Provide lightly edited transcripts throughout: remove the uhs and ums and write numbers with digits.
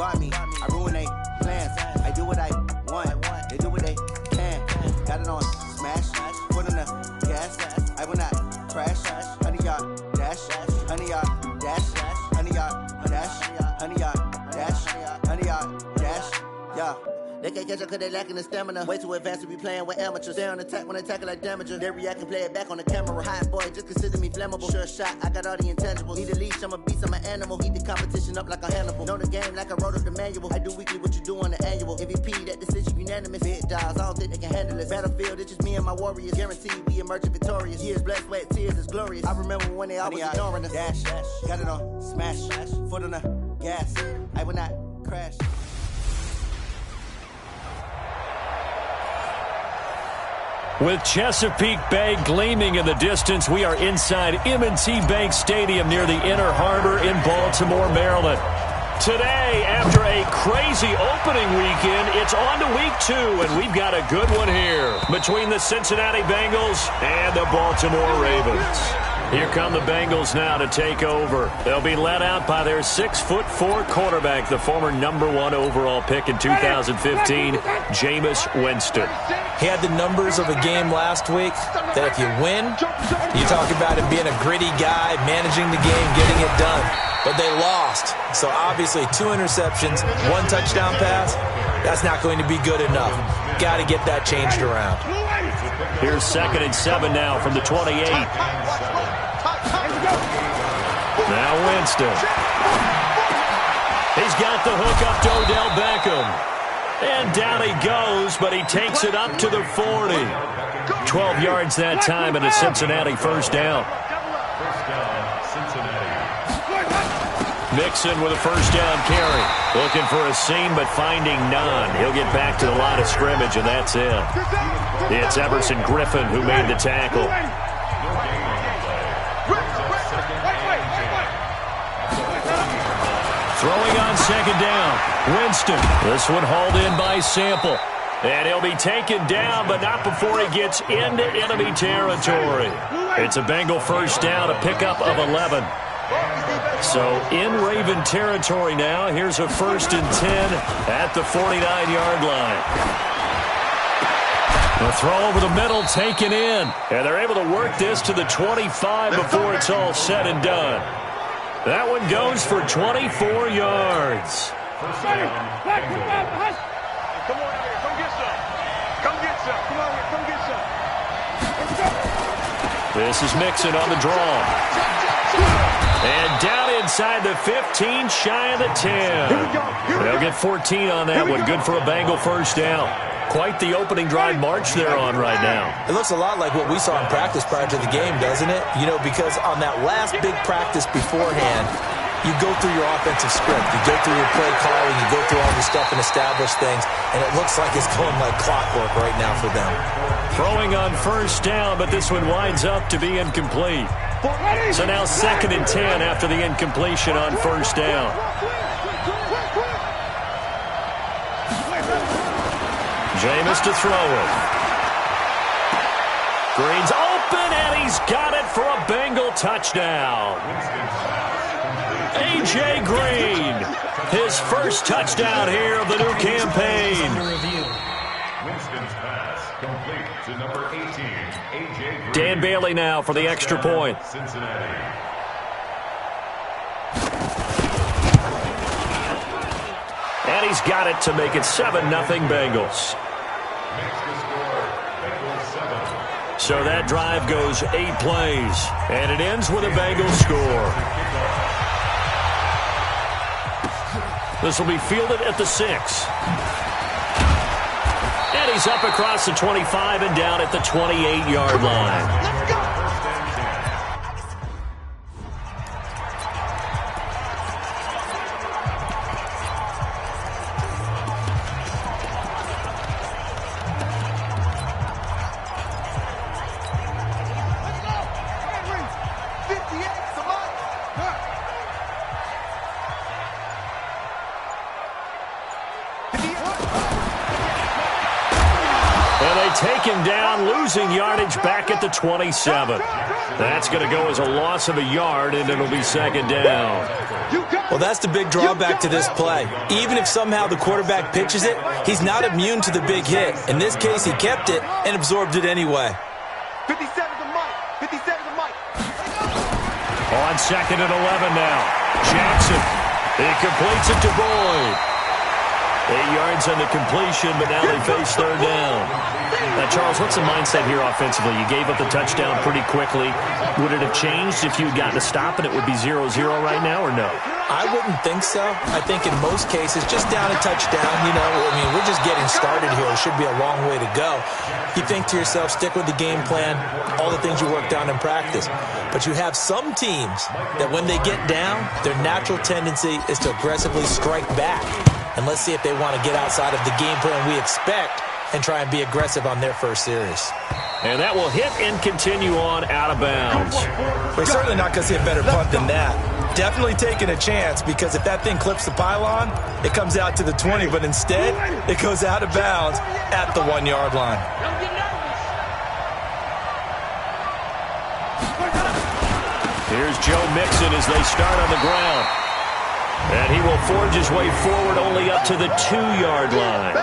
guard me. I ruin they plans. I do what I want. They do what they can. Got it on smash. Foot on the gas. I will not crash. 100-yard dash. 100-yard dash. 100-yard dash. 100-yard dash. 100-yard dash. Yeah. They can't catch up cause they lacking the stamina. Way too advanced to be playing with amateurs. They on attack when they tackle like damager. They react and play it back on the camera. Hot boy, just consider me flammable. Sure shot, I got all the intangibles. Need a leash, I'm a beast, I'm an animal. Heat the competition up like a Hannibal. Know the game like I wrote up the manual. I do weekly what you do on the annual. MVP, that decision unanimous. Big dials, I don't think they can handle it. Battlefield, it's just me and my warriors. Guaranteed we emerge victorious. Years, blood, sweat, tears, it's glorious. I remember when they always ignoring us. Dash, got it on smash. Foot on the gas, I will not crash. With Chesapeake Bay gleaming in the distance, we are inside M&T Bank Stadium near the Inner Harbor in Baltimore, Maryland. Today, after a crazy opening weekend, it's on to week 2, and we've got a good one here between the Cincinnati Bengals and the Baltimore Ravens. Here come the Bengals now to take over. They'll be led out by their 6'4" quarterback, the former #1 overall pick in 2015, Jameis Winston. He had the numbers of a game last week that if you win, you talk about him being a gritty guy, managing the game, getting it done. But they lost. So obviously 2 interceptions, 1 touchdown pass, that's not going to be good enough. Got to get that changed around. Here's 2nd and 7 now from the 28. Now Winston. He's got the hook up to Odell Beckham. And down he goes, but he takes it up to the 40. 12 yards that time and a Cincinnati first down. Mixon with a first down carry. Looking for a seam, but finding none. He'll get back to the line of scrimmage, and that's it. It's Everson Griffin who made the tackle. Throwing on 2nd down. Winston. This one hauled in by Sample. And he'll be taken down, but not before he gets into enemy territory. It's a Bengal first down, a pickup of 11. So in Raven territory now. Here's a 1st and 10 at the 49-yard line. The throw over the middle taken in. And they're able to work this to the 25 before it's all said and done. That one goes for 24 yards. Come on here. Come get some. Come get some. Come on here. Come get some. This is Mixon on the draw. And down inside the 15, shy of the 10. They'll get 14 on that one. Good for a Bengal first down. Quite the opening drive march they're on right now. It looks a lot like what we saw in practice prior to the game, doesn't it? You know, because on that last big practice beforehand, you go through your offensive script. You go through your play calling. You go through all the stuff and establish things. And it looks like it's going like clockwork right now for them. Throwing on first down, but this one winds up to be incomplete. So now 2nd and 10 after the incompletion on first down. Jameis to throw it. Green's open, and he's got it for a Bengal touchdown. A.J. Green, his first touchdown here of the new campaign. Winston's pass complete to number 18, A.J. Green. Dan Bailey now for the extra point. Cincinnati. And he's got it to make it 7-0 Bengals. Makes the score, Bengals 7. So that drive goes 8 plays, and it ends with a Bengals score. This will be fielded at the 6. And he's up across the 25 and down at the 28-yard line. Take him down, losing yardage back at the 27. That's going to go as a loss of a yard, and it'll be 2nd down. Well, that's the big drawback to this play. Even if somehow the quarterback pitches it, he's not immune to the big hit. In this case, he kept it and absorbed it anyway. 57 to Mike. 57 to Mike. On 2nd and 11 now. Jackson. He completes it to Boyd. 8 yards on the completion, but now they face 3rd down. Now, Charles, what's the mindset here offensively? You gave up the touchdown pretty quickly. Would it have changed if you had gotten a stop and it would be 0-0 right now, or no? I wouldn't think so. I think in most cases, just down a touchdown, we're just getting started here. It should be a long way to go. You think to yourself, stick with the game plan, all the things you worked on in practice. But you have some teams that when they get down, their natural tendency is to aggressively strike back. And let's see if they want to get outside of the game plan we expect and try and be aggressive on their first series. And that will hit and continue on out of bounds. We're certainly not going to see a better punt than that. Definitely taking a chance, because if that thing clips the pylon, it comes out to the 20, but instead, it goes out of bounds at the 1-yard line. Here's Joe Mixon as they start on the ground. And he will forge his way forward only up to the 2-yard line.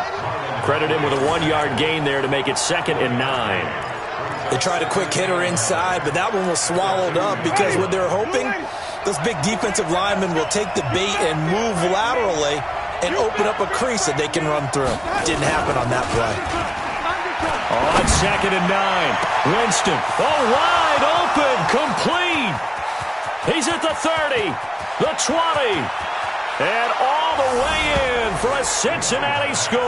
Credit him with a 1-yard gain there to make it 2nd and 9. They tried a quick hitter inside, but that one was swallowed up because what they're hoping, those big defensive linemen will take the bait and move laterally and open up a crease that they can run through. Didn't happen on that play. On 2nd and 9, Winston, wide open, complete. He's at the 30, the 20, and all the way in for a Cincinnati score.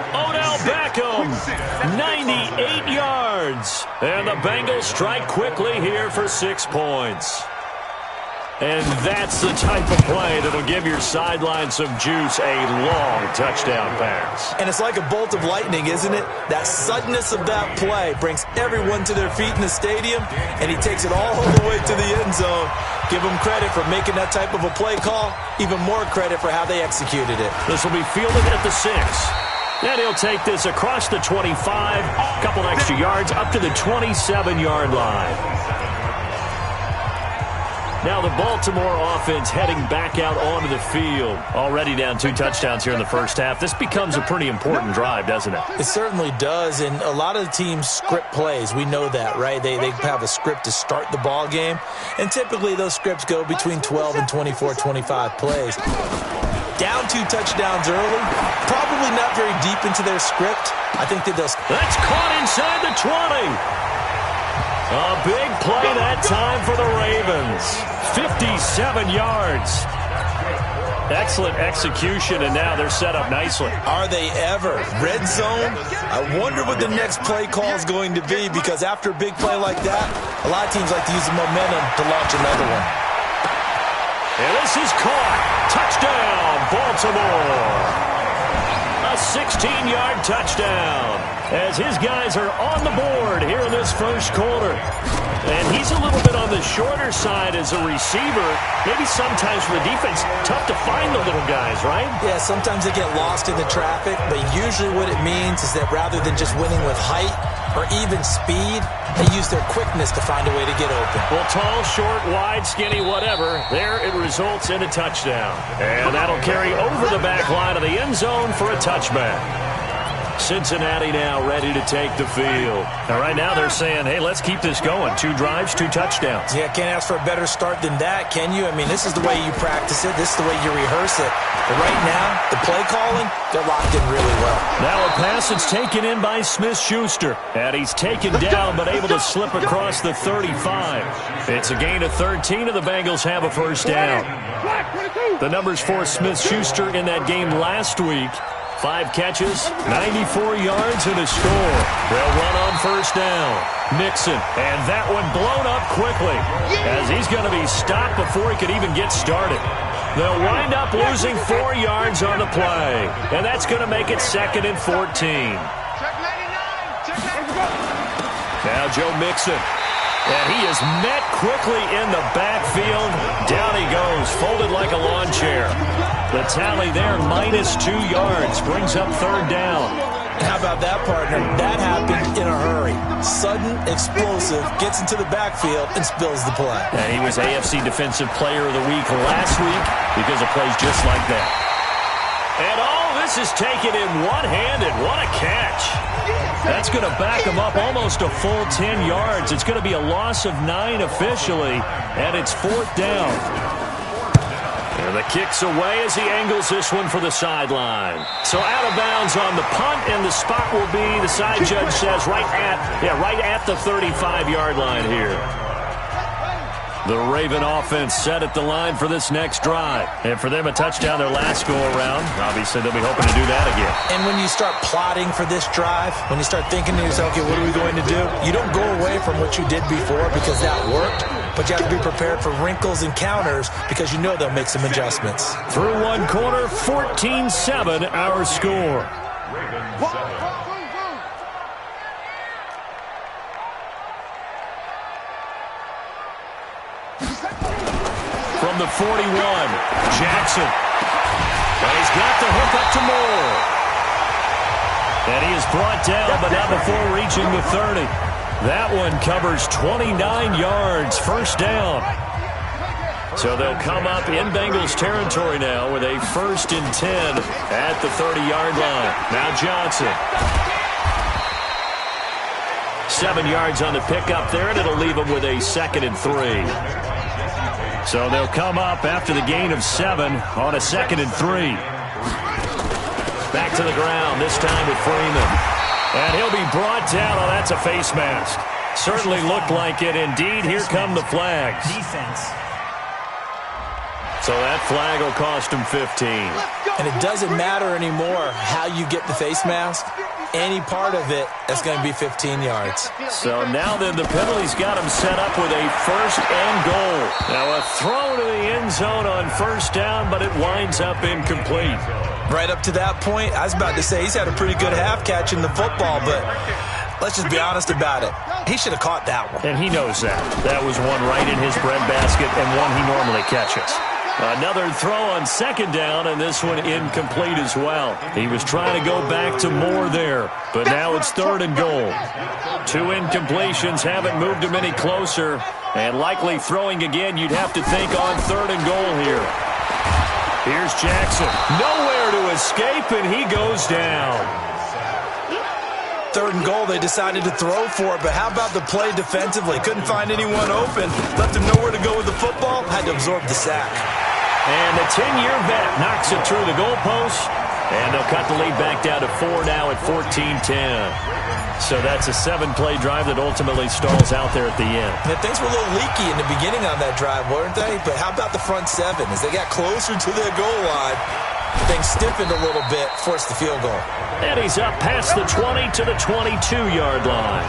Odell Beckham, 98 yards. And the Bengals strike quickly here for 6 points. And that's the type of play that'll give your sideline some juice, a long touchdown pass. And it's like a bolt of lightning, isn't it? That suddenness of that play brings everyone to their feet in the stadium, and he takes it all the way to the end zone. Give him credit for making that type of a play call. Even more credit for how they executed it. This will be fielded at the 6. And he'll take this across the 25, a couple extra yards up to the 27-yard line. Now the Baltimore offense heading back out onto the field. Already down 2 touchdowns here in the first half. This becomes a pretty important drive, doesn't it? It certainly does, and a lot of the teams script plays. We know that, right? They have a script to start the ball game, and typically those scripts go between 12 and 24, 25 plays. Down 2 touchdowns early, probably not very deep into their script. I think that they'll... That's caught inside the 20. A big play that time for the Ravens. 57 yards. Excellent execution, and now they're set up nicely. Are they ever? Red zone? I wonder what the next play call is going to be, because after a big play like that, a lot of teams like to use the momentum to launch another one. And this is caught. Touchdown, Baltimore. A 16-yard touchdown as his guys are on the board here in this first quarter. And he's a little bit on the shorter side as a receiver. Maybe sometimes for the defense, tough to find the little guys, right? Yeah, sometimes they get lost in the traffic, but usually what it means is that rather than just winning with height or even speed, they use their quickness to find a way to get open. Well, tall, short, wide, skinny, whatever, there it results in a touchdown. And that'll carry over the back line of the end zone for a touchback. Cincinnati now ready to take the field. Now, right now they're saying, hey, let's keep this going. 2 drives, 2 touchdowns. Yeah, can't ask for a better start than that, can you? I mean, this is the way you practice it. This is the way you rehearse it. But right now, the play calling, they're locked in really well. Now a pass that's taken in by Smith-Schuster. And he's taken down but able to slip across the 35. It's a gain of 13, and the Bengals have a first down. The numbers for Smith-Schuster in that game last week. 5 catches, 94 yards, and a score. They'll run on first down. Mixon, and that one blown up quickly as he's going to be stopped before he could even get started. They'll wind up losing 4 yards on the play, and that's going to make it 2nd and 14. Now Joe Mixon. And he is met quickly in the backfield. Down he goes, folded like a lawn chair. The tally there, -2 yards, brings up 3rd down. How about that, partner? That happened in a hurry. Sudden, explosive, gets into the backfield, and spills the play. And he was AFC Defensive Player of the Week last week because of plays just like that. And this is taken in one-handed. What a catch. That's going to back him up almost a full 10 yards. It's going to be a loss of 9 officially, and it's 4th down. And the kick's away as he angles this one for the sideline. So out of bounds on the punt, and the spot will be, the side judge says, right at the 35-yard line here. The Raven offense set at the line for this next drive. And for them, a touchdown their last go-around. Obviously, they'll be hoping to do that again. And when you start plotting for this drive, when you start thinking to yourself, okay, what are we going to do? You don't go away from what you did before because that worked. But you have to be prepared for wrinkles and counters because you know they'll make some adjustments. Through one quarter, 14-7 our score. From the 41, Jackson. And he's got the hook up to Moore. And he is brought down, but not before reaching the 30. That one covers 29 yards, 1st down. So they'll come up in Bengals territory now with a 1st and 10 at the 30-yard line. Now Johnson. 7 yards on the pickup there, and it'll leave them with a 2nd and 3. So they'll come up after the gain of 7 on a 2nd and 3. Back to the ground, this time with Freeman. And he'll be brought down. Oh, that's a face mask. Certainly looked like it. Indeed, here come the flags. Defense. So that flag will cost him 15. And it doesn't matter anymore how you get the face mask. Any part of it is going to be 15 yards. So now then the penalty's got him set up with a 1st and goal. Now a throw to the end zone on 1st down, but it winds up incomplete. Right up to that point, I was about to say he's had a pretty good half catching the football, but let's just be honest about it. He should have caught that one. And he knows that. That was one right in his breadbasket and one he normally catches. Another throw on 2nd down, and this one incomplete as well. He was trying to go back to Moore there, but now it's 3rd and goal. 2 incompletions haven't moved him any closer, and likely throwing again, you'd have to think on 3rd and goal here. Here's Jackson. Nowhere to escape, and he goes down. 3rd and goal, they decided to throw for it, but how about the play defensively? Couldn't find anyone open, left him nowhere to go with the football, had to absorb the sack. And the 10-year vet knocks it through the goalpost, and they'll cut the lead back down to 4 now at 14-10. So that's a 7-play drive that ultimately stalls out there at the end. Yeah, things were a little leaky in the beginning on that drive, weren't they? But how about the front 7? As they got closer to the goal line, things stiffened a little bit, forced the field goal. And he's up past the 20 to the 22-yard line.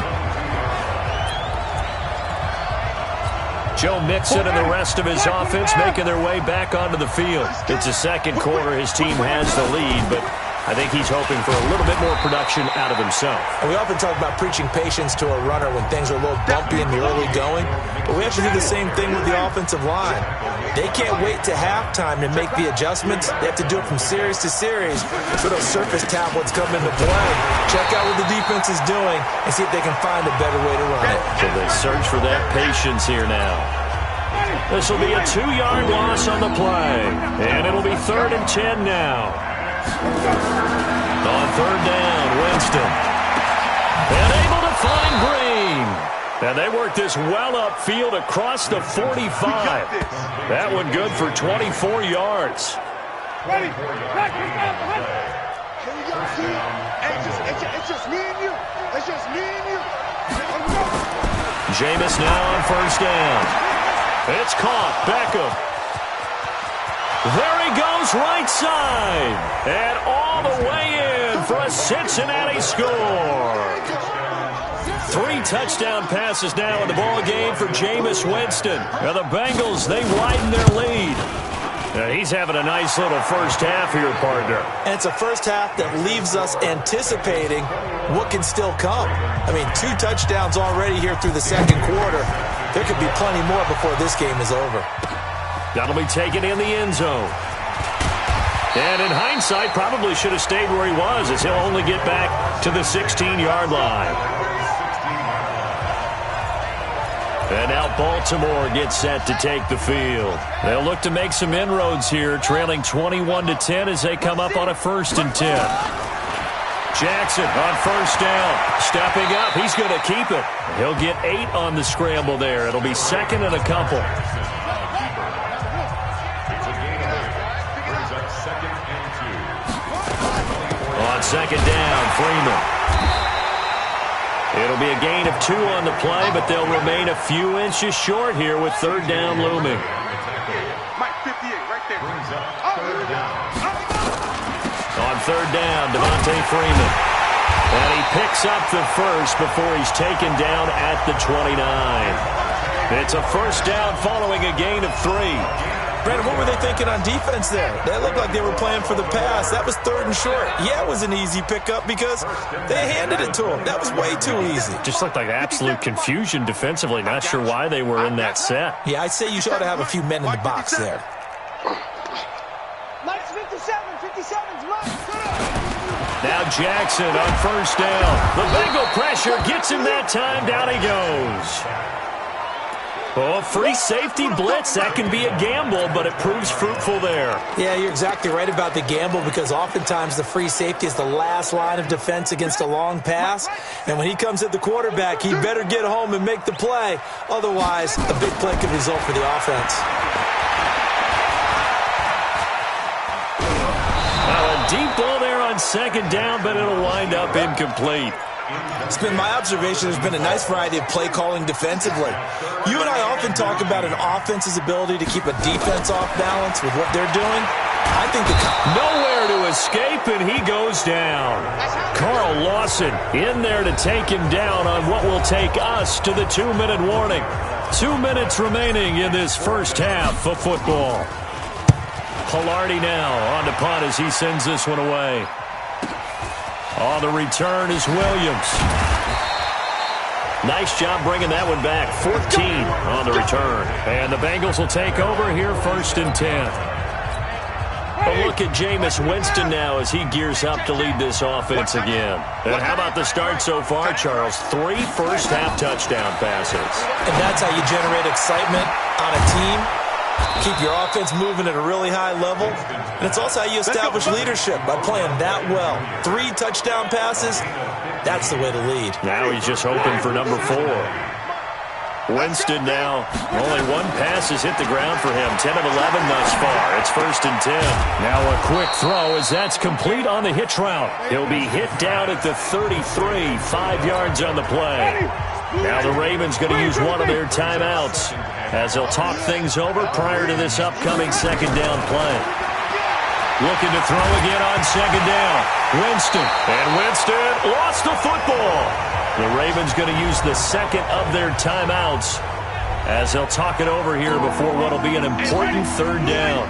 Joe Mixon and the rest of his offense making their way back onto the field. It's the 2nd quarter. His team has the lead, but I think he's hoping for a little bit more production out of himself. And we often talk about preaching patience to a runner when things are a little bumpy in the early going, but we actually do the same thing with the offensive line. They can't wait to halftime to make the adjustments. They have to do it from series to series, so those surface tablets come into play. Check out what the defense is doing and see if they can find a better way to run it. So they search for that patience here now. This will be a 2-yard loss on the play, and it'll be 3rd and 10 now. On 3rd down, Winston. And able to find Green. And they work this well upfield across the 45. That one good for 24 yards. Ready? It's just me and you. It's just me and you. Jameis now on 1st down. It's caught. Beckham. There he goes, right side. And all the way in for a Cincinnati score. 3 touchdown passes now in the ball game for Jameis Winston. Now the Bengals, they widen their lead. Now he's having a nice little first half here, partner. And it's a first half that leaves us anticipating what can still come. I mean, 2 touchdowns already here through the 2nd quarter. There could be plenty more before this game is over. That'll be taken in the end zone. And in hindsight, probably should have stayed where he was, as he'll only get back to the 16-yard line. And now Baltimore gets set to take the field. They'll look to make some inroads here, trailing 21-10 as they come up on a 1st and 10. Jackson on 1st down. Stepping up. He's going to keep it. He'll get 8 on the scramble there. It'll be 2nd and a couple. On 2nd down, Freeman. It'll be a gain of 2 on the play, but they'll remain a few inches short here with 3rd down looming. Mike 58 right there. On 3rd down, Devontae Freeman. And he picks up the first before he's taken down at the 29. It's a 1st down following a gain of 3. Brandon, what were they thinking on defense there? They looked like they were playing for the pass. That was 3rd and short. Yeah, it was an easy pickup because they handed it to him. That was way too easy. Just looked like absolute confusion defensively. Not sure why they were in that set. Yeah, I'd say you ought to have a few men in the box there. Now Jackson on 1st down. The Bengal pressure gets him that time. Down he goes. Oh, free safety blitz. That can be a gamble, but it proves fruitful there. Yeah, you're exactly right about the gamble because oftentimes the free safety is the last line of defense against a long pass. And when he comes at the quarterback, he better get home and make the play. Otherwise, a big play could result for the offense. Well, a deep ball there on 2nd down, but it'll wind up incomplete. It's been my observation there's been a nice variety of play calling defensively. You and I often talk about an offense's ability to keep a defense off balance with what they're doing. I think nowhere to escape, and he goes down. Carl Lawson in there to take him down on what will take us to the 2-minute warning. 2 minutes remaining in this 1st half of football. Pilardi now on to punt as he sends this one away. On the return is Williams. Nice job bringing that one back. 14 on the return. And the Bengals will take over here 1st and 10. A look at Jameis Winston now as he gears up to lead this offense again. And how about the start so far, Charles? 3 first-half touchdown passes. And that's how you generate excitement on a team. Keep your offense moving at a really high level. And it's also how you establish leadership, by playing that well. 3 touchdown passes, that's the way to lead. Now he's just hoping for number 4. Winston now, only 1 pass has hit the ground for him. 10 of 11 thus far. It's 1st and 10. Now a quick throw as that's complete on the hitch route. He'll be hit down at the 33, 5 yards on the play. Now the Ravens going to use one of their timeouts as they'll talk things over prior to this upcoming 2nd down play. Looking to throw again on 2nd down. Winston. And Winston lost the football. The Ravens going to use the 2nd of their timeouts as they'll talk it over here before what will be an important 3rd down.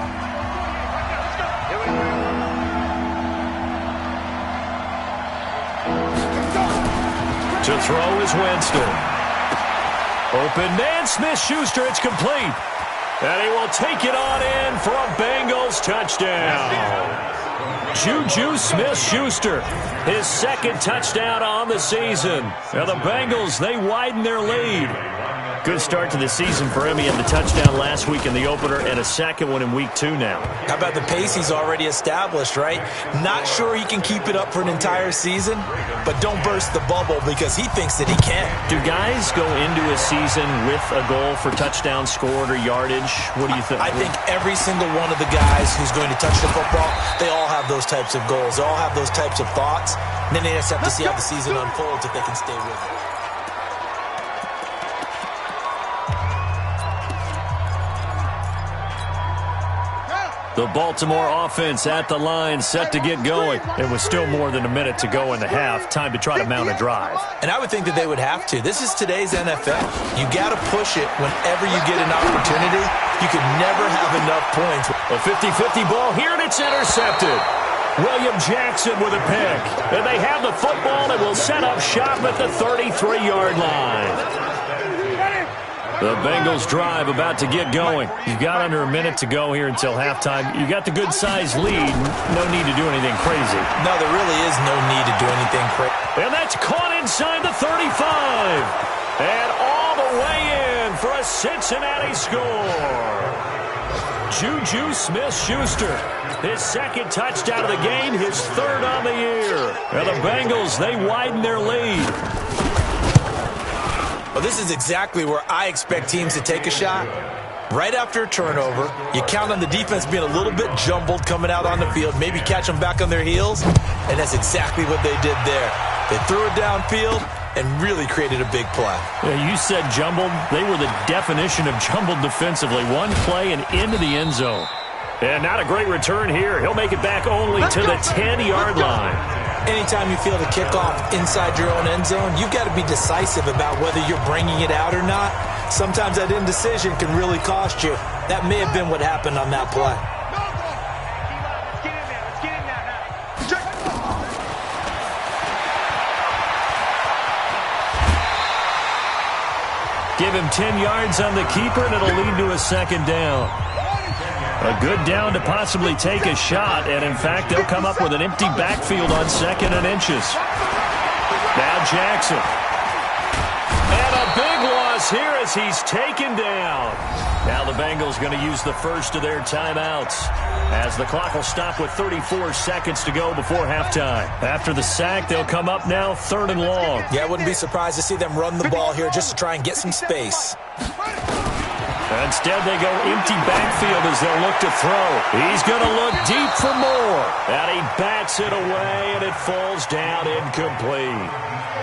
To throw is Winston. Open man, Smith-Schuster, it's complete. And he will take it on in for a Bengals touchdown. Juju Smith-Schuster, his 2nd touchdown on the season. Now the Bengals, they widen their lead. Good start to the season for Mmea. The touchdown last week in the opener and a 2nd one in week 2 now. How about the pace he's already established, right? Not sure he can keep it up for an entire season, but don't burst the bubble because he thinks that he can. Do guys go into a season with a goal for touchdown scored or yardage? What do you think? I think every single one of the guys who's going to touch the football, they all have those types of goals. They all have those types of thoughts. And then they just have to see how the season unfolds if they can stay with it. The Baltimore offense at the line, set to get going. It was still more than a minute to go in the half. Time to try to mount a drive. And I would think that they would have to. This is today's NFL. You got to push it whenever you get an opportunity. You can never have enough points. A 50-50 ball here, and it's intercepted. William Jackson with a pick. And they have the football and will set up shop at the 33-yard line. The Bengals drive about to get going. You've got under a minute to go here until halftime. You got the good-sized lead. No need to do anything crazy. No, there really is no need to do anything crazy. And that's caught inside the 35. And all the way in for a Cincinnati score. Juju Smith-Schuster, his second touchdown of the game, his third on the year. And the Bengals, they widen their lead. Well, this is exactly where I expect teams to take a shot. Right after a turnover, you count on the defense being a little bit jumbled coming out on the field, maybe catch them back on their heels, and that's exactly what they did there. They threw it downfield and really created a big play. Yeah, you said jumbled. They were the definition of jumbled defensively. One play and into the end zone. And not a great return here. He'll make it back only to the 10-yard line. Anytime you feel the kickoff inside your own end zone, you've got to be decisive about whether you're bringing it out or not. Sometimes that indecision can really cost you. That may have been what happened on that play. Give him 10 yards on the keeper, and it'll lead to a second down. A good down to possibly take a shot, and in fact, they'll come up with an empty backfield on 2nd and inches. Now Jackson. And a big loss here as he's taken down. Now the Bengals going to use the first of their timeouts as the clock will stop with 34 seconds to go before halftime. After the sack, they'll come up now 3rd and long. Yeah, I wouldn't be surprised to see them run the ball here just to try and get some space. Instead, they go empty backfield as they'll look to throw. He's going to look deep for more. And he bats it away, and it falls down incomplete.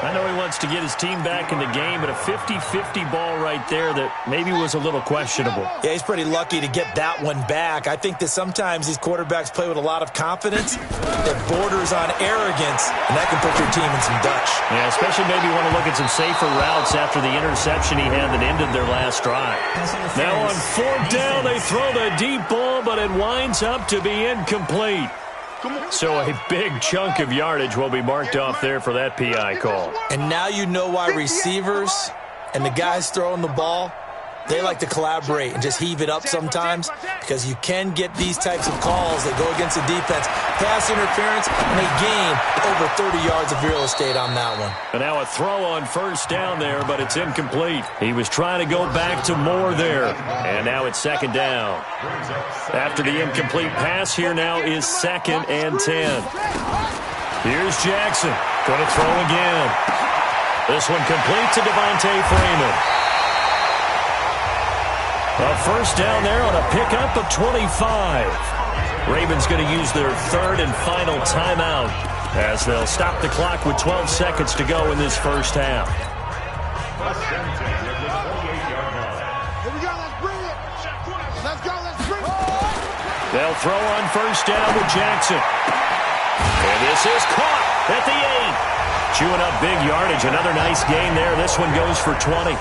I know he wants to get his team back in the game, but a 50-50 ball right there that maybe was a little questionable. Yeah, he's pretty lucky to get that one back. I think that sometimes these quarterbacks play with a lot of confidence that borders on arrogance, and that can put your team in some Dutch. Yeah, especially maybe want to look at some safer routes after the interception he had that ended their last drive. Now on 4th down, they throw the deep ball, but it winds up to be incomplete. So a big chunk of yardage will be marked off there for that PI call. And now you know why receivers and the guys throwing the ball, they like to collaborate and just heave it up sometimes, because you can get these types of calls that go against the defense. Pass interference, and they gain over 30 yards of real estate on that one. And now a throw on 1st down there, but it's incomplete. He was trying to go back to Moore there. And now it's 2nd down. After the incomplete pass, here now is 2nd and 10. Here's Jackson. Going to throw again. This one complete to Devontae Freeman. A 1st down there on a pickup of 25. Ravens going to use their 3rd and final timeout as they'll stop the clock with 12 seconds to go in this first half. Here we go, let's bring it. Let's go, let's bring it. They'll throw on 1st down with Jackson. And this is caught at the 8. Chewing up big yardage. Another nice gain there. This one goes for 20.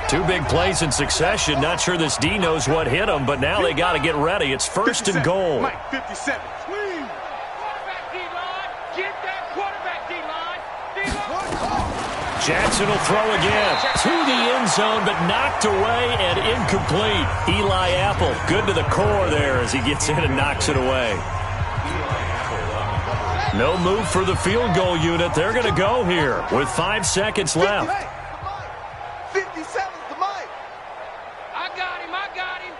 Two big plays in succession. Not sure this D knows what hit him, but now they got to get ready. It's 1st and goal. Mike, 57. Jackson will throw again to the end zone, but knocked away and incomplete. Eli Apple, good to the core there as he gets in and knocks it away. No move for the field goal unit. They're going to go here with 5 seconds left. 57's the Mike. I got him.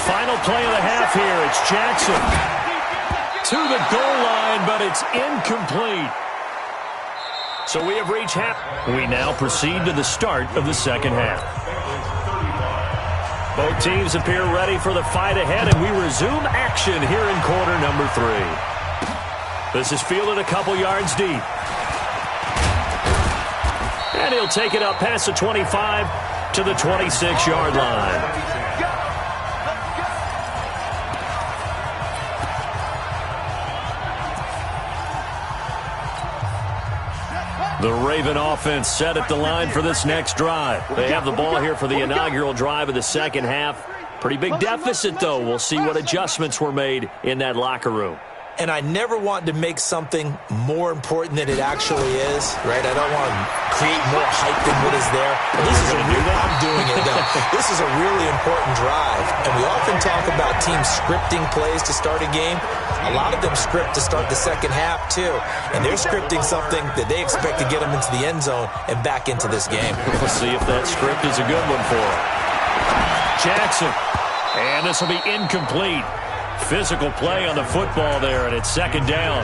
Final play of the half here. It's Jackson to the goal line, but it's incomplete. So we have reached half. We now proceed to the start of the second half. Both teams appear ready for the fight ahead, and we resume action here in quarter number 3. This is fielded a couple yards deep. And he'll take it up past the 25 to the 26-yard line. The Raven offense set at the line for this next drive. They have the ball here for the inaugural drive of the second half. Pretty big deficit, though. We'll see what adjustments were made in that locker room. And I never want to make something more important than it actually is, right? I don't want to create more hype than what is there. But this is I'm doing it, though. This is a really important drive. And we often talk about teams scripting plays to start a game. A lot of them script to start the second half, too. And they're scripting something that they expect to get them into the end zone and back into this game. We'll see if that script is a good one for them. Jackson. And this will be incomplete. Physical play on the football there, and it's second down.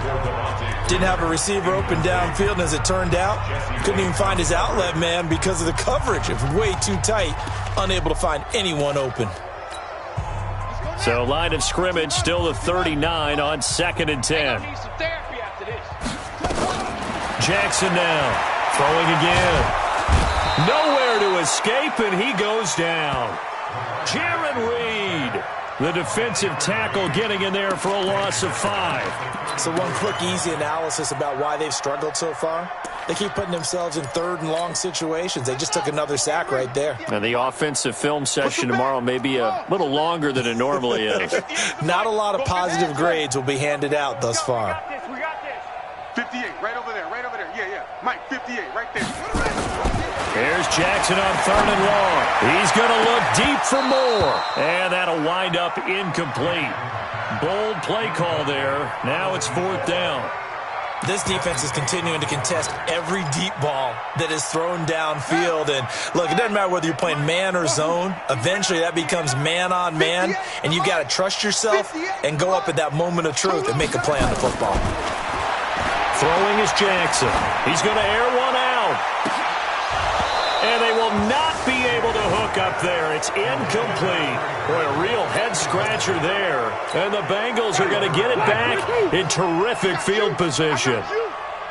Didn't have a receiver open downfield, and as it turned out, couldn't even find his outlet man because of the coverage. It was way too tight, unable to find anyone open. So line of scrimmage still the 39 on 2nd and 10. Jackson now, throwing again. Nowhere to escape, and he goes down. Jaron Reed, the defensive tackle, getting in there for a loss of 5. So one quick, easy analysis about why they've struggled so far. They keep putting themselves in 3rd and long situations. They just took another sack right there. And the offensive film session tomorrow may be a little longer than it normally is. Not a lot of positive grades will be handed out thus far. We got this. 58, right over there, right over there. Yeah. Mike, 58, right there. Here's Jackson on 3rd and long. He's going to look deep for more. And that'll wind up incomplete. Bold play call there. Now it's 4th down. This defense is continuing to contest every deep ball that is thrown downfield. And, look, it doesn't matter whether you're playing man or zone. Eventually that becomes man on man. And you've got to trust yourself and go up at that moment of truth and make a play on the football. Throwing is Jackson. He's going to air one out. And they will not be able to hook up there. It's incomplete. Boy, a real head-scratcher there. And the Bengals are going to get it back in terrific field position.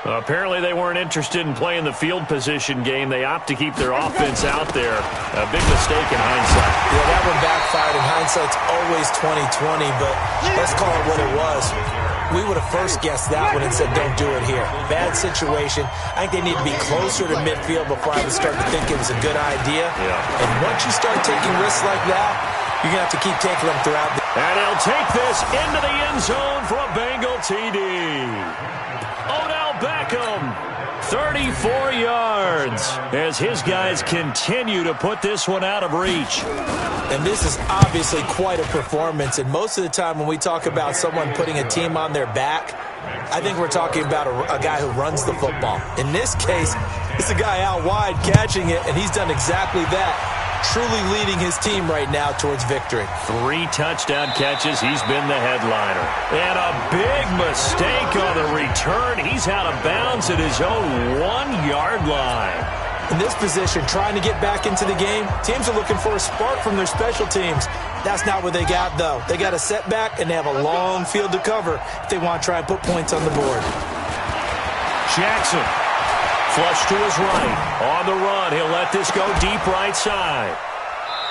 Apparently they weren't interested in playing the field position game. They opt to keep their offense out there. A big mistake in hindsight. Yeah, that one backfired. In hindsight's always 20/20, but let's call it what it was. We would have first guessed that one and said, don't do it here. Bad situation. I think they need to be closer to midfield before I would start to think it was a good idea. Yeah. And once you start taking risks like that, you're going to have to keep taking them throughout the... And he'll take this into the end zone for a Bengal TD. Odell Beckham, 34 yards, as his guys continue to put this one out of reach. And this is obviously quite a performance. And most of the time when we talk about someone putting a team on their back, I think we're talking about a guy who runs the football. In this case, it's a guy out wide catching it, and he's done exactly that. Truly leading his team right now towards victory. 3 touchdown catches. He's been the headliner. And a big mistake on the return. He's out of bounds at his own 1-yard line. In this position, trying to get back into the game, teams are looking for a spark from their special teams. That's not what they got, though. They got a setback, and they have a long field to cover if they want to try and put points on the board. Jackson, flush to his right. On the run, he'll let this go deep right side.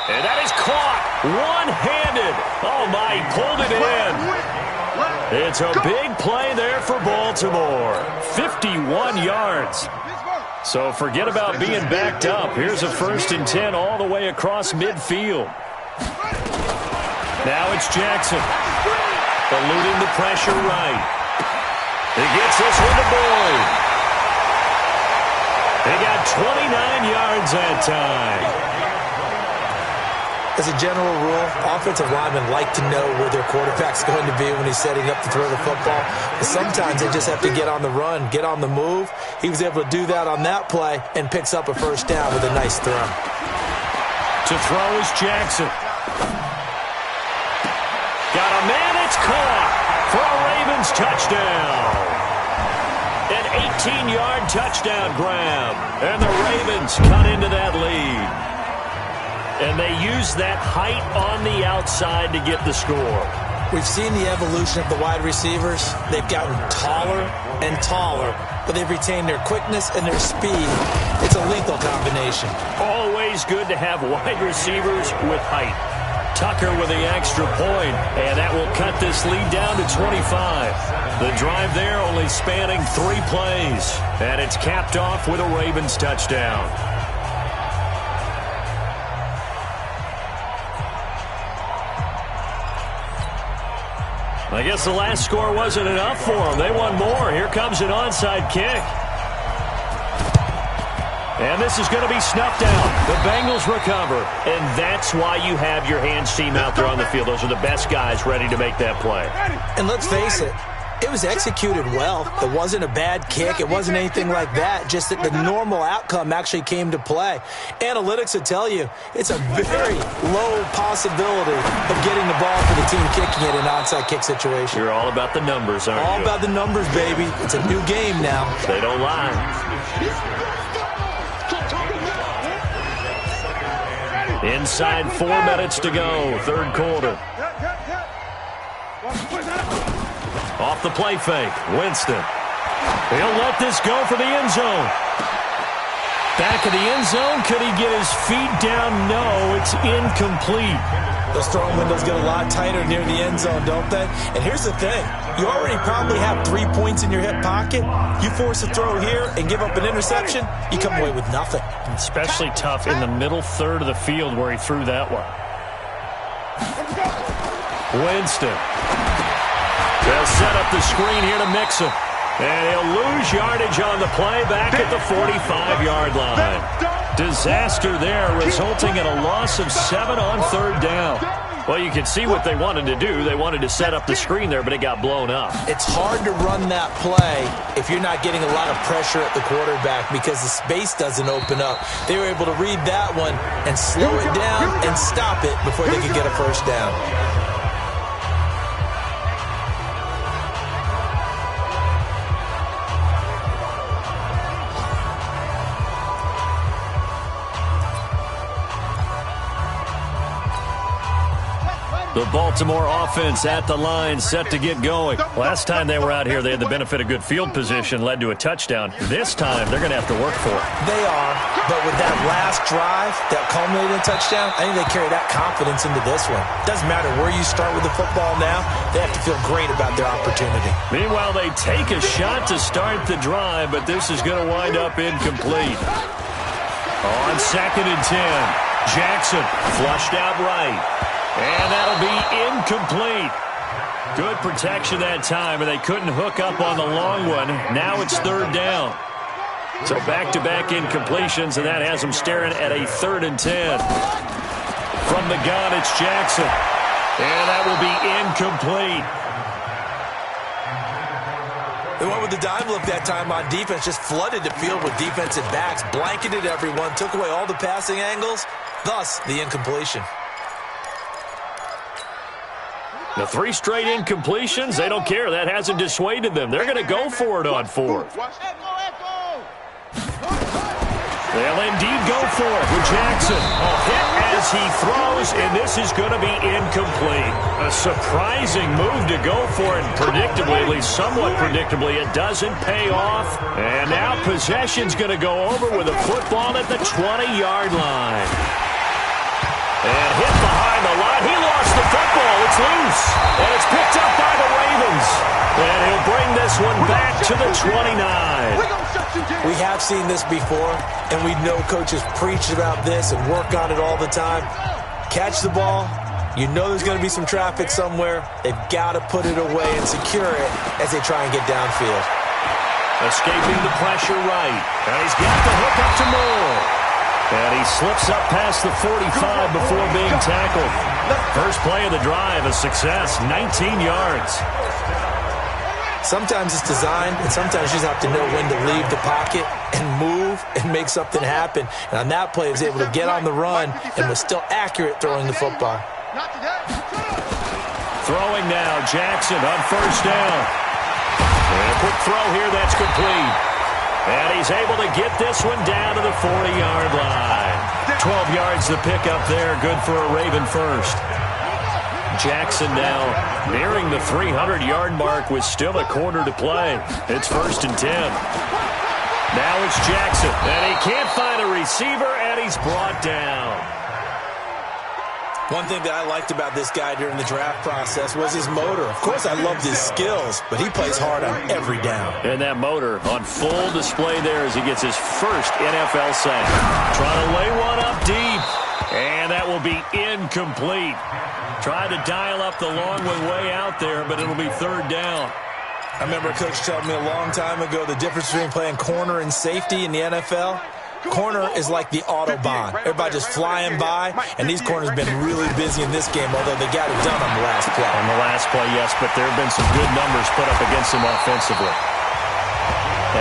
And that is caught one-handed. Oh, my, he pulled it in. It's a big play there for Baltimore. 51 yards. So forget about being backed up. Here's a 1st and 10 all the way across midfield. Now it's Jackson. Eluding the pressure right. He gets this one to Boyd. They got 29 yards that time. As a general rule, offensive linemen like to know where their quarterback's going to be when he's setting up to throw the football. But sometimes they just have to get on the run, get on the move. He was able to do that on that play and picks up a 1st down with a nice throw. To throw is Jackson. Got a man, it's caught for a Ravens touchdown. An 18-yard touchdown grab. And the Ravens cut into that lead. And they use that height on the outside to get the score. We've seen the evolution of the wide receivers. They've gotten taller and taller, but they've retained their quickness and their speed. It's a lethal combination. Always good to have wide receivers with height. Tucker with the extra point, and that will cut this lead down to 25. The drive there only spanning 3 plays, and it's capped off with a Ravens touchdown. I guess the last score wasn't enough for them. They want more. Here comes an onside kick. And this is going to be snuffed out. The Bengals recover. And that's why you have your hands team out there on the field. Those are the best guys ready to make that play. And let's face it, it was executed well. It wasn't a bad kick. It wasn't anything like that. Just that the normal outcome actually came to play. Analytics will tell you it's a very low possibility of getting the ball for the team kicking it in an onside kick situation. You're all about the numbers, aren't you? All about the numbers, baby. It's a new game now. They don't lie. Inside 4 minutes to go, third quarter. Off the play fake, Winston. He'll let this go for the end zone. Back of the end zone, could he get his feet down? No, it's incomplete. Those throwing windows get a lot tighter near the end zone, don't they? And here's the thing. You already probably have 3 points in your hip pocket. You force a throw here and give up an interception, you come away with nothing. Especially tough in the middle third of the field where he threw that one. Winston. They'll set up the screen here to mix him. And he'll lose yardage on the play back at the 45-yard line. Disaster there, resulting in a loss of 7 on third down. Well, you can see what they wanted to do. They wanted to set up the screen there, but it got blown up. It's hard to run that play if you're not getting a lot of pressure at the quarterback because the space doesn't open up. They were able to read that one and slow it down and stop it before they could get a first down. The Baltimore offense at the line, set to get going. Last time they were out here, they had the benefit of good field position, led to a touchdown. This time, they're going to have to work for it. They are, but with that last drive, that culminated in a touchdown, I think they carry that confidence into this one. Doesn't matter where you start with the football now, they have to feel great about their opportunity. Meanwhile, they take a shot to start the drive, but this is going to wind up incomplete. On 2nd and 10, Jackson flushed out right. And that'll be incomplete. Good protection that time, and they couldn't hook up on the long one. Now it's third down. So back-to-back incompletions, and that has them staring at a 3rd and 10. From the gun, it's Jackson. And that will be incomplete. They went with the dime look that time on defense, just flooded the field with defensive backs, blanketed everyone, took away all the passing angles, thus the incompletion. The 3 straight incompletions, they don't care. That hasn't dissuaded them. They're going to go for it on 4th. They'll indeed go for it with Jackson. Hit as he throws, and this is going to be incomplete. A surprising move to go for it, and predictably, at least somewhat predictably, it doesn't pay off. And now possession's going to go over with a football at the 20-yard line. And hit behind the line. He lost the football. It's loose. And it's picked up by the Ravens. And he'll bring this one back to the 29. We have seen this before, and we know coaches preach about this and work on it all the time. Catch the ball. You know there's going to be some traffic somewhere. They've got to put it away and secure it as they try and get downfield. Escaping the pressure right. And he's got the hook up to Moore. And he slips up past the 45 before being tackled. First play of the drive, a success, 19 yards. Sometimes it's designed, and sometimes you just have to know when to leave the pocket and move and make something happen. And on that play, he was able to get on the run and was still accurate throwing the football. Throwing now, Jackson on first down. And a quick throw here, that's complete. And he's able to get this one down to the 40-yard line. 12 yards to pick up there. Good for a Raven first. Jackson now nearing the 300-yard mark with still a quarter to play. It's 1st and 10. Now it's Jackson. And he can't find a receiver, and he's brought down. One thing that I liked about this guy during the draft process was his motor. Of course, I loved his skills, but he plays hard on every down. And that motor on full display there as he gets his first NFL sack. Trying to lay one up deep. And that will be incomplete. Tried to dial up the long way out there, but it'll be third down. I remember a coach telling me a long time ago the difference between playing corner and safety in the NFL. Corner is like the Autobahn. Everybody just flying by, and these corners have been really busy in this game, although they got it done on the last play. On the last play, yes, but there have been some good numbers put up against him offensively.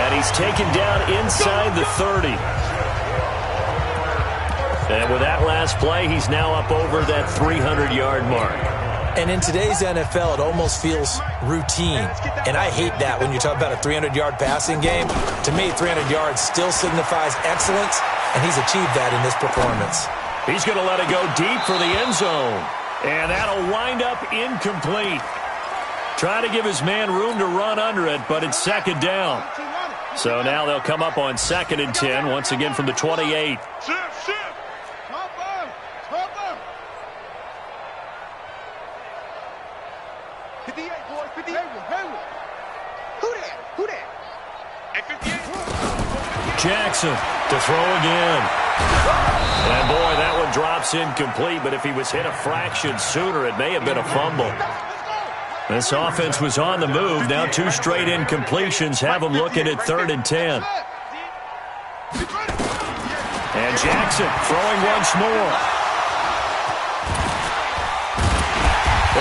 And he's taken down inside the 30. And with that last play, he's now up over that 300-yard mark. And in today's NFL, it almost feels routine. And I hate that when you talk about a 300-yard passing game. To me, 300 yards still signifies excellence, and he's achieved that in this performance. He's going to let it go deep for the end zone. And that'll wind up incomplete. Trying to give his man room to run under it, but it's second down. So now they'll come up on 2nd and 10, once again from the 28. Jackson to throw again. And boy, that one drops incomplete, but if he was hit a fraction sooner, it may have been a fumble. This offense was on the move. Now 2 straight incompletions have them looking at 3rd and 10. And Jackson throwing once more.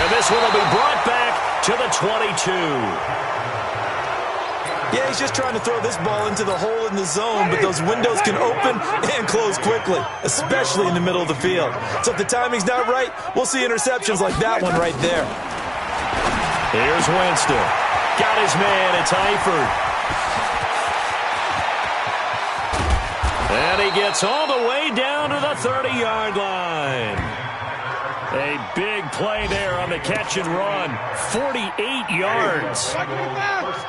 And this one will be brought back to the 22. Yeah, he's just trying to throw this ball into the hole in the zone, but those windows can open and close quickly, especially in the middle of the field. So if the timing's not right, we'll see interceptions like that one right there. Here's Winston. Got his man. It's Eifert. And he gets all the way down to the 30-yard line. A big play there on the catch and run. 48 yards.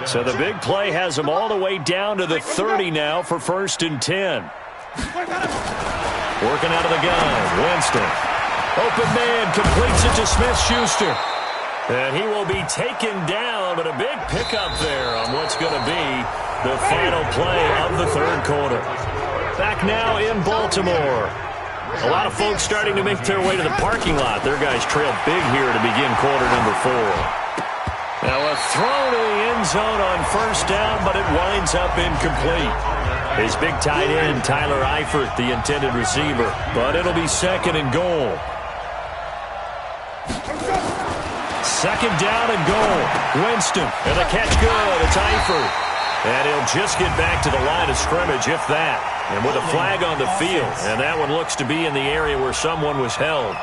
So the big play has him all the way down to the 30 now for 1st and 10. Working out of the gun. Winston. Open man. Completes it to Smith-Schuster. And he will be taken down, but a big pickup there on what's going to be the final play of the 3rd quarter. Back now in Baltimore. A lot of folks starting to make their way to the parking lot. Their guys trail big here to begin quarter number 4. Now a throw to the end zone on 1st down, but it winds up incomplete. His big tight end, Tyler Eifert, the intended receiver. But it'll be 2nd and goal. 2nd down and goal. Winston, and the catch good. It's Eifert. And he'll just get back to the line of scrimmage, if that. And with a flag on the field. And that one looks to be in the area where someone was held.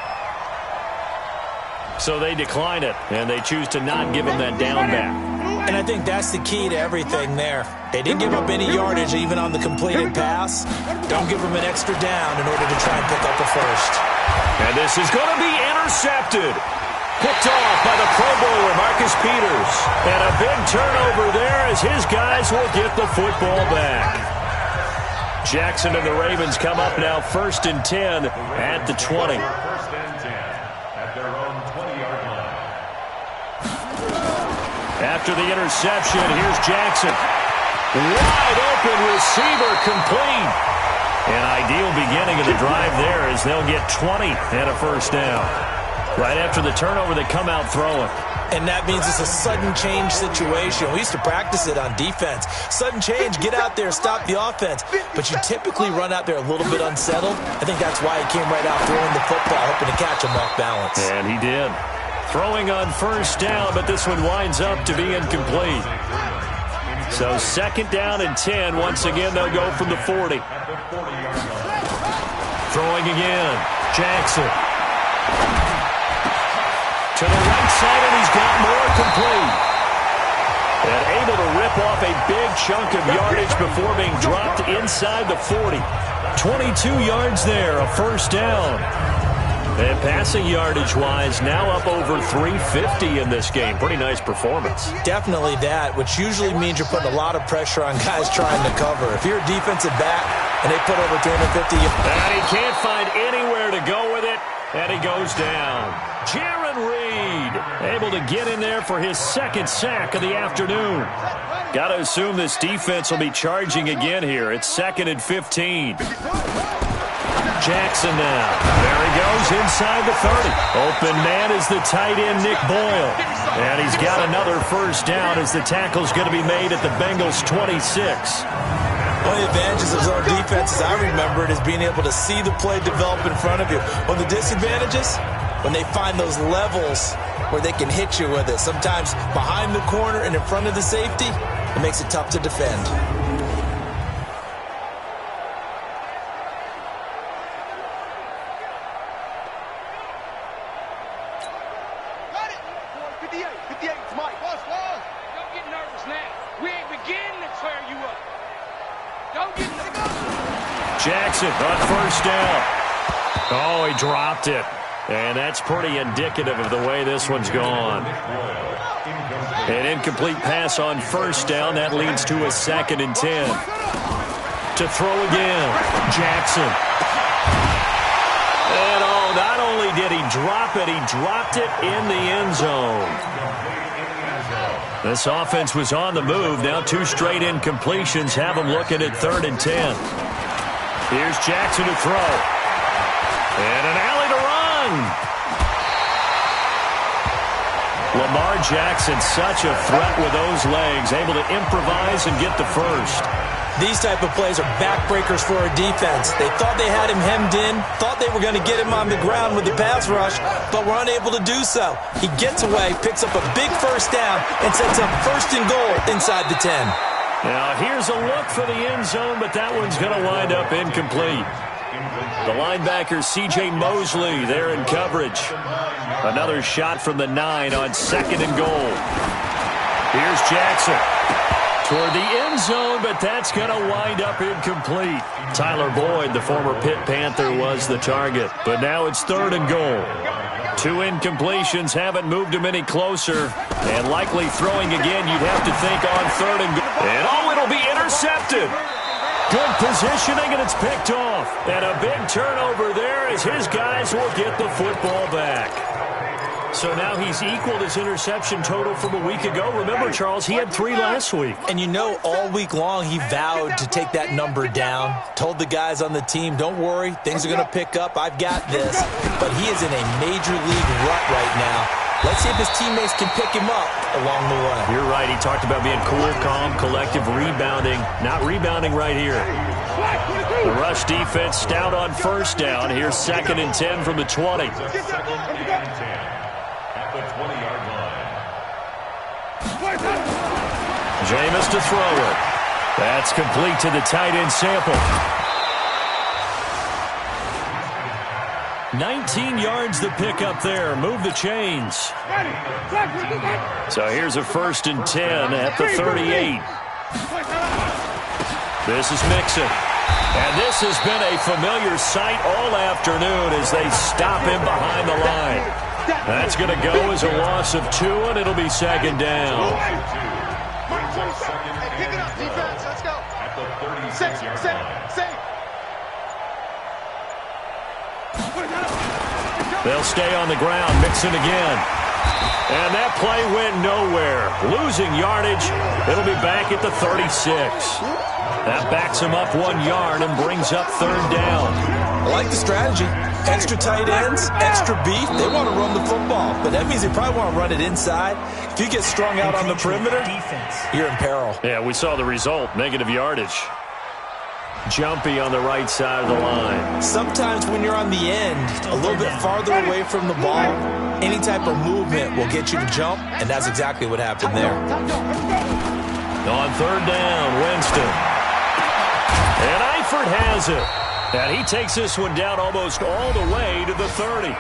So they decline it, and they choose to not give him that down back. And I think that's the key to everything there. They didn't give up any yardage even on the completed pass. Don't give them an extra down in order to try and pick up a first. And this is going to be intercepted. Picked off by the Pro Bowler, Marcus Peters. And a big turnover there as his guys will get the football back. Jackson and the Ravens come up now 1st and 10 at the 20. 1st and 10 at their own 20-yard line. After the interception, here's Jackson. Wide open receiver complete. An ideal beginning of the drive there as they'll get 20 and a 1st down. Right after the turnover, they come out throwing. And that means it's a sudden change situation. We used to practice it on defense. Sudden change, get out there, stop the offense. But you typically run out there a little bit unsettled. I think that's why he came right out throwing the football, hoping to catch him off balance. And he did. Throwing on 1st down, but this one winds up to be incomplete. So 2nd down and 10. Once again, they'll go from the 40. Throwing again. Jackson. To the right side, and he's got more complete. And able to rip off a big chunk of yardage before being dropped inside the 40. 22 yards there, a 1st down. And passing yardage-wise, now up over 350 in this game. Pretty nice performance. Definitely that, which usually means you're putting a lot of pressure on guys trying to cover. If you're a defensive back and they put over 350... And he can't find anywhere to go with it. And he goes down. Jaron Reed able to get in there for his second sack of the afternoon. Got to assume this defense will be charging again here. It's 2nd and 15. Jackson now. There he goes inside the 30. Open man is the tight end, Nick Boyle. And he's got another first down as the tackle's going to be made at the Bengals' 26. One of the advantages of our defense, as I remember it, is being able to see the play develop in front of you. One of the disadvantages, when they find those levels where they can hit you with it. Sometimes behind the corner and in front of the safety, it makes it tough to defend. Jackson on first down. Oh, he dropped it. And that's pretty indicative of the way this one's gone. An incomplete pass on first down. That leads to a 2nd and 10. To throw again. Jackson. And not only did he drop it, he dropped it in the end zone. This offense was on the move. Now 2 straight incompletions have them looking at 3rd and 10. Here's Jackson to throw. And an alley to run. Lamar Jackson, such a threat with those legs, able to improvise and get the first. These type of plays are backbreakers for our defense. They thought they had him hemmed in, thought they were going to get him on the ground with the pass rush, but were unable to do so. He gets away, picks up a big first down, and sets up 1st and goal inside the 10. Now here's a look for the end zone, but that one's going to wind up incomplete. The linebacker C.J. Mosley there in coverage. Another shot from the 9 on 2nd and goal. Here's Jackson. Toward the end zone, but that's going to wind up incomplete. Tyler Boyd, the former Pitt Panther, was the target. But now it's 3rd and goal. 2 incompletions haven't moved him any closer. And likely throwing again, you'd have to think on 3rd and goal. And it'll be intercepted. Good positioning, and it's picked off. And a big turnover there as his guys will get the football back. So now he's equaled his interception total from a week ago. Remember, Charles, he had 3 last week. And you know, all week long he vowed to take that number down. Told the guys on the team, don't worry, things are going to pick up. I've got this. But he is in a major league rut right now. Let's see if his teammates can pick him up along the way. You're right. He talked about being cool, calm, collective, rebounding. Not rebounding right here. The rush defense stout on first down. Here's 2nd and 10 from the 20. Jameis to throw it. That's complete to the tight end Sample. 19 yards the pick up there. Move the chains. So here's a 1st and 10 at the 38. This is Mixon. And this has been a familiar sight all afternoon as they stop him behind the line. That's going to go as a loss of 2, and it'll be 2nd down. Pick it up, defense. Let's go. Safe. They'll stay on the ground. Mixon again. And that play went nowhere. Losing yardage. It'll be back at the 36. That backs him up 1 yard and brings up 3rd down. I like the strategy. Extra tight ends, extra beef. They want to run the football, but that means they probably want to run it inside. If you get strung out on the perimeter, you're in peril. Yeah, we saw the result. Negative yardage. Jumpy on the right side of the line. Sometimes when you're on the end, a little bit farther away from the ball, any type of movement will get you to jump, and that's exactly what happened there. On 3rd down, Winston. And Eifert has it. And he takes this one down almost all the way to the 30.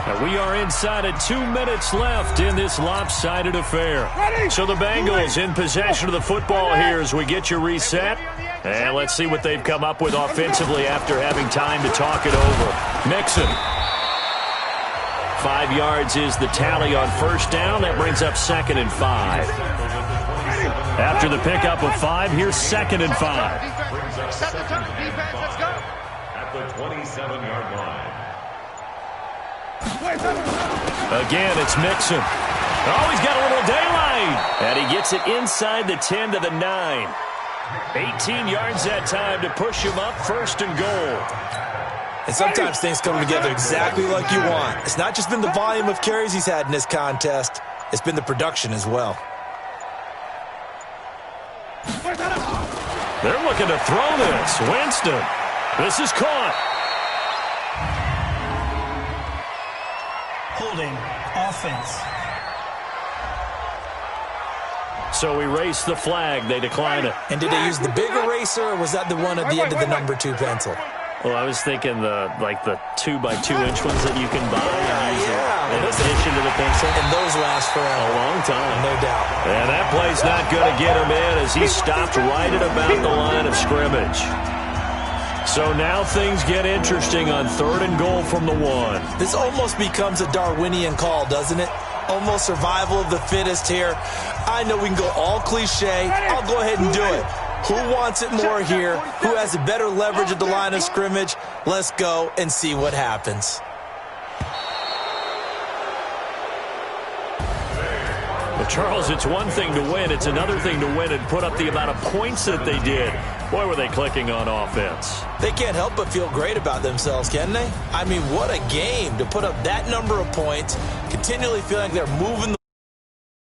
And we are inside of 2 minutes left in this lopsided affair. So the Bengals in possession of the football here as we get you reset. And let's see what they've come up with offensively after having time to talk it over. Mixon. 5 yards is the tally on first down. That brings up 2nd and 5. After the pickup of 5, here's 2nd and 5. Set the turn, defense. Let's go. At the 27-yard line. Again, it's Mixon. Oh, he's got a little daylight. And he gets it inside the 10 to the 9. 18 yards that time to push him up, 1st and goal. And sometimes things come together exactly like you want. It's not just been the volume of carries he's had in this contest. It's been the production as well. They're looking to throw this. Winston. This is caught. Holding offense. So erase the flag. They decline it. And did they use the big eraser, or was that the one at the end of the number 2 pencil? Well, I was thinking the 2x2-inch ones that you can buy in addition to the pencil. And those last for a long time. No doubt. And that play's not going to get him in as he stopped right at about the line of scrimmage. So now things get interesting on 3rd and goal from the 1. This almost becomes a Darwinian call, doesn't it? Almost survival of the fittest here. I know we can go all cliche. I'll go ahead and do it. Who wants it more here? Who has a better leverage at the line of scrimmage? Let's go and see what happens. Well, Charles, it's one thing to win. It's another thing to win and put up the amount of points that they did. Boy, were they clicking on offense. They can't help but feel great about themselves, can they? I mean, what a game to put up that number of points, continually feeling like they're moving